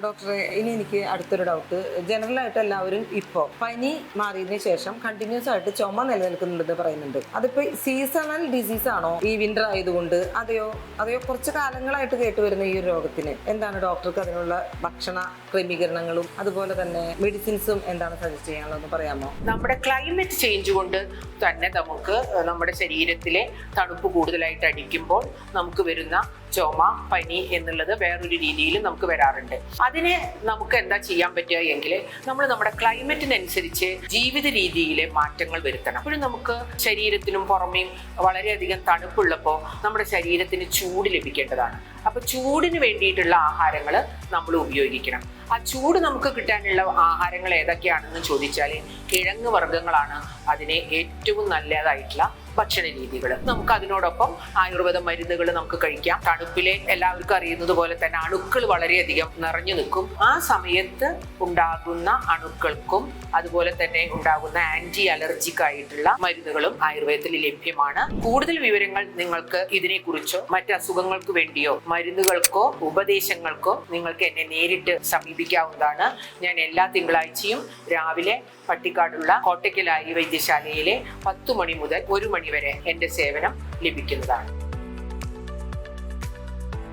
ഡോക്ടറെ, ഇനി എനിക്ക് അടുത്തൊരു ഡൗട്ട്. ജനറൽ ആയിട്ട് എല്ലാവരും ഇപ്പോൾ പനി മാറിയതിനു ശേഷം കണ്ടിന്യൂസ് ആയിട്ട് ചുമ നിലനിൽക്കുന്നുണ്ടെന്ന് പറയുന്നുണ്ട്. അതിപ്പോ സീസണൽ ഡിസീസ് ആണോ ഈ വിന്റർ ആയതുകൊണ്ട്, അതെയോ കുറച്ച് കാലങ്ങളായിട്ട് കേട്ടുവരുന്ന ഈ ഒരു രോഗത്തിന് എന്താണ് ഡോക്ടർക്ക് അതിനുള്ള ഭക്ഷണ ക്രമീകരണങ്ങളും അതുപോലെ തന്നെ മെഡിസിൻസും എന്താണ് സജസ്റ്റ് ചെയ്യാനുള്ളതെന്ന് പറയാമോ? നമ്മുടെ ക്ലൈമറ്റ് ചേഞ്ച് കൊണ്ട് തന്നെ നമുക്ക് നമ്മുടെ ശരീരത്തിലെ തണുപ്പ് കൂടുതലായിട്ട് അടിക്കുമ്പോൾ നമുക്ക് വരുന്ന ചുമ, പനി എന്നുള്ളത് വേറൊരു രീതിയിൽ നമുക്ക് വരാറുണ്ട്. അതിനെ നമുക്ക് എന്താ ചെയ്യാൻ പറ്റുക എങ്കിൽ നമ്മൾ നമ്മുടെ ക്ലൈമറ്റിനനുസരിച്ച് ജീവിത രീതിയിലെ മാറ്റങ്ങൾ വരുത്തണം. അപ്പോഴും നമുക്ക് ശരീരത്തിനും പുറമേയും വളരെയധികം തണുപ്പുള്ളപ്പോൾ നമ്മുടെ ശരീരത്തിന് ചൂട് ലഭിക്കേണ്ടതാണ്. അപ്പൊ ചൂടിന് വേണ്ടിയിട്ടുള്ള ആഹാരങ്ങൾ നമ്മൾ ഉപയോഗിക്കണം. ആ ചൂട് നമുക്ക് കിട്ടാനുള്ള ആഹാരങ്ങൾ ഏതൊക്കെയാണെന്ന് ചോദിച്ചാൽ കിഴങ്ങ് വർഗ്ഗങ്ങളാണ് അതിന് ഏറ്റവും നല്ലതായിട്ടുള്ള ഭക്ഷണ രീതികൾ. നമുക്ക് അതിനോടൊപ്പം ആയുർവേദ മരുന്നുകൾ നമുക്ക് കഴിക്കാം. തണുപ്പിലെ എല്ലാവർക്കും അറിയുന്നത് പോലെ തന്നെ അണുക്കൾ വളരെയധികം നിറഞ്ഞു നിൽക്കും. ആ സമയത്ത് ഉണ്ടാകുന്ന അണുക്കൾക്കും അതുപോലെ തന്നെ ഉണ്ടാകുന്ന ആന്റി അലർജിക് ആയിട്ടുള്ള മരുന്നുകളും ആയുർവേദത്തിൽ ലഭ്യമാണ്. കൂടുതൽ വിവരങ്ങൾ നിങ്ങൾക്ക് ഇതിനെക്കുറിച്ചോ മറ്റ് അസുഖങ്ങൾക്ക് വേണ്ടിയോ മരുന്നുകൾക്കോ ഉപദേശങ്ങൾക്കോ നിങ്ങൾക്ക് എന്നെ നേരിട്ട് സമീപിക്കാവുന്നതാണ്. ഞാൻ എല്ലാ തിങ്കളാഴ്ചയും രാവിലെ പട്ടിക്കാടുള്ള കോട്ടയ്ക്കൽ ആര്യ വൈദ്യശാലയിലെ 10 മണി മുതൽ 1 മണി വരെ എൻ്റെ സേവനം ലഭിക്കുന്നതാണ്.